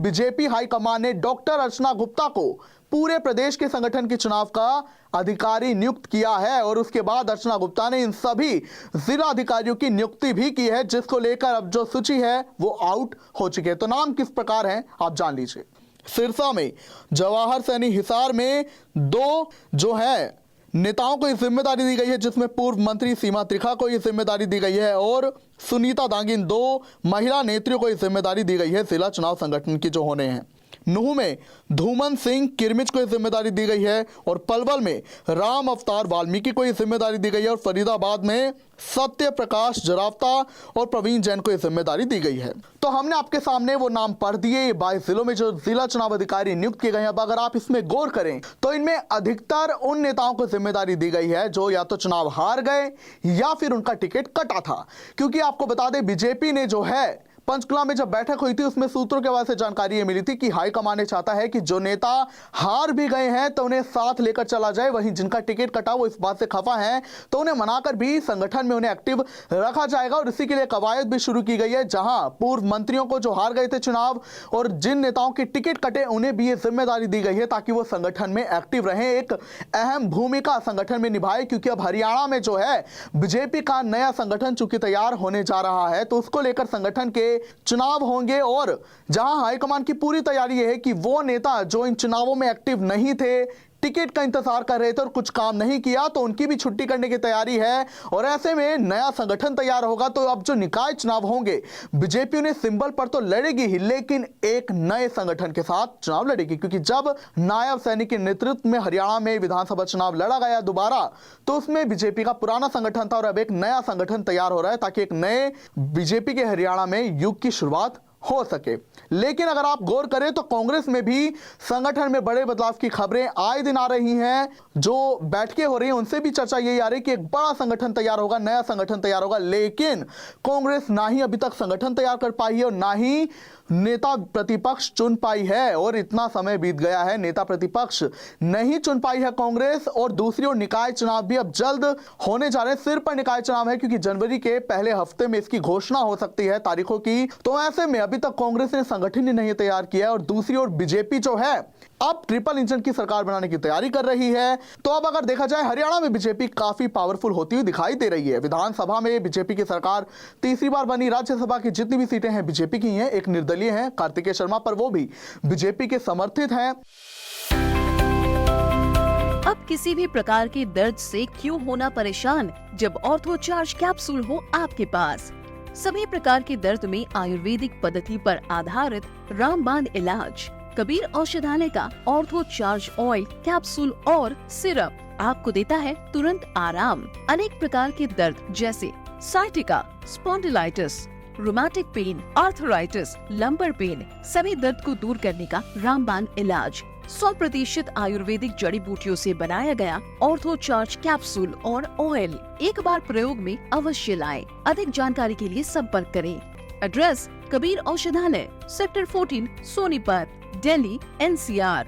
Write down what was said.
BJP high command ने doctor अर्चना गुप्ता को पूरे प्रदेश के संगठन के चुनाव का अधिकारी नियुक्त किया है और उसके बाद अर्चना गुप्ता ने इन सभी जिला अधिकारियों की नियुक्ति भी की है, जिसको लेकर अब जो सूची है वो आउट हो चुकी है। तो नाम किस प्रकार है आप जान लीजिए। सिरसा में, जवाहर सैनी हिसार में 2 जो है नेताओं को ये जिम्मेदारी दी गई है, जिसमें पूर्व मंत्री सीमा त्रिखा को ये जिम्मेदारी दी गई है और सुनीता दांगिन 2 महिला नेत्रियों को ये जिम्मेदारी दी गई है जिला चुनाव संगठन की जो होने हैं। नूह में धूमन सिंह किरमिच को ये जिम्मेदारी दी गई है और पलवल में राम अवतार वाल्मीकि को ये जिम्मेदारी दी गई है और फरीदाबाद में सत्य प्रकाश जरावता और प्रवीण जैन को ये जिम्मेदारी दी गई है। तो हमने आपके सामने वो नाम पढ़ दिए, 22 जिलों में जो जिला चुनाव अधिकारी नियुक्त किए गए हैं। अब अगर आप इसमें गौर करें तो इनमें अधिकतर उन नेताओं को जिम्मेदारी दी गई है जो या तो चुनाव हार गए या फिर उनका टिकट कटा था। क्योंकि आपको बता दें, बीजेपी ने जो है पंचकुला में जब बैठक हुई थी उसमें सूत्रों के हवाले से जानकारी ये मिली थी कि हाईकमान ने चाहता है कि जो नेता हार भी गए हैं तो उन्हें साथ लेकर चला जाए, वहीं जिनका टिकट कटा वो इस बात से खफा हैं तो उन्हें मनाकर भी संगठन में उन्हें एक्टिव रखा जाएगा। और इसी के लिए कवायद भी शुरू की गई है, जहां पूर्व मंत्रियों को जो हार गए थे चुनाव और जिन नेताओं के टिकट कटे उन्हें भी ये जिम्मेदारी दी गई है ताकि वो संगठन में एक्टिव रहे, एक अहम भूमिका संगठन में निभाए। क्योंकि अब हरियाणा में जो है बीजेपी का नया संगठन चूंकि तैयार होने जा रहा है तो उसको लेकर संगठन के चुनाव होंगे और जहां हाईकमान की पूरी तैयारी यह है कि वो नेता जो इन चुनावों में एक्टिव नहीं थे, टिकट का इंतजार कर रहे थे और कुछ काम नहीं किया, तो उनकी भी छुट्टी करने की तैयारी है। और ऐसे में नया संगठन तैयार होगा तो अब जो निकाय चुनाव होंगे बीजेपी उन्हें सिंबल पर तो लड़ेगी ही, लेकिन एक नए संगठन के साथ चुनाव लड़ेगी। क्योंकि जब नायब सैनी के नेतृत्व में हरियाणा में विधानसभा चुनाव लड़ा गया दोबारा, तो उसमें बीजेपी का पुराना संगठन था और अब एक नया संगठन तैयार हो रहा है ताकि एक नए बीजेपी के हरियाणा में युग की शुरुआत हो सके। लेकिन अगर आप गौर करें तो कांग्रेस में भी संगठन में बड़े बदलाव की खबरें आए दिन आ रही हैं। जो बैठकें हो रही हैं उनसे भी चर्चा यही आ रही है कि एक बड़ा संगठन तैयार होगा, नया संगठन तैयार होगा। लेकिन कांग्रेस ना ही अभी तक संगठन तैयार कर पाई है और ना ही नेता प्रतिपक्ष चुन पाई है। और इतना समय बीत गया है, नेता प्रतिपक्ष नहीं चुन पाई है कांग्रेस। और दूसरी ओर निकाय चुनाव भी अब जल्द होने जा रहे हैं, सिर पर निकाय चुनाव है क्योंकि जनवरी के पहले हफ्ते में इसकी घोषणा हो सकती है तारीखों की। तो ऐसे में अभी तक कांग्रेस ने संगठन ही नहीं तैयार किया है और दूसरी ओर बीजेपी जो है अब ट्रिपल इंजन की सरकार बनाने की तैयारी कर रही है। तो अब अगर देखा जाए हरियाणा में बीजेपी काफी पावरफुल होती हुई दिखाई दे रही है। विधानसभा में बीजेपी की सरकार तीसरी बार बनी, राज्यसभा की जितनी भी सीटें हैं बीजेपी की हैं, एक निर्दलीय हैं कार्तिकेय शर्मा, पर वो भी बीजेपी के समर्थित हैं। अब किसी भी प्रकार के दर्द से क्यों होना परेशान जब ऑर्थो चार्ज कैप्सूल हो आपके पास। सभी प्रकार के दर्द में आयुर्वेदिक पद्धति पर आधारित रामबाण इलाज। कबीर औषधालय का ऑर्थो चार्ज ऑयल, कैप्सूल और सिरप आपको देता है तुरंत आराम। अनेक प्रकार के दर्द जैसे sciatica, spondylitis, rheumatic pain, arthritis, lumbar pain, सभी दर्द को दूर करने का रामबाण इलाज 100% आयुर्वेदिक जड़ी बूटियों से बनाया गया ऑर्थो चार्ज कैप्सूल और ऑयल एक बार प्रयोग में अवश्य लाएं। अधिक जानकारी के लिए संपर्क करें। एड्रेस: कबीर औषधालय, सेक्टर 14, सोनीपत, दिल्ली, NCR।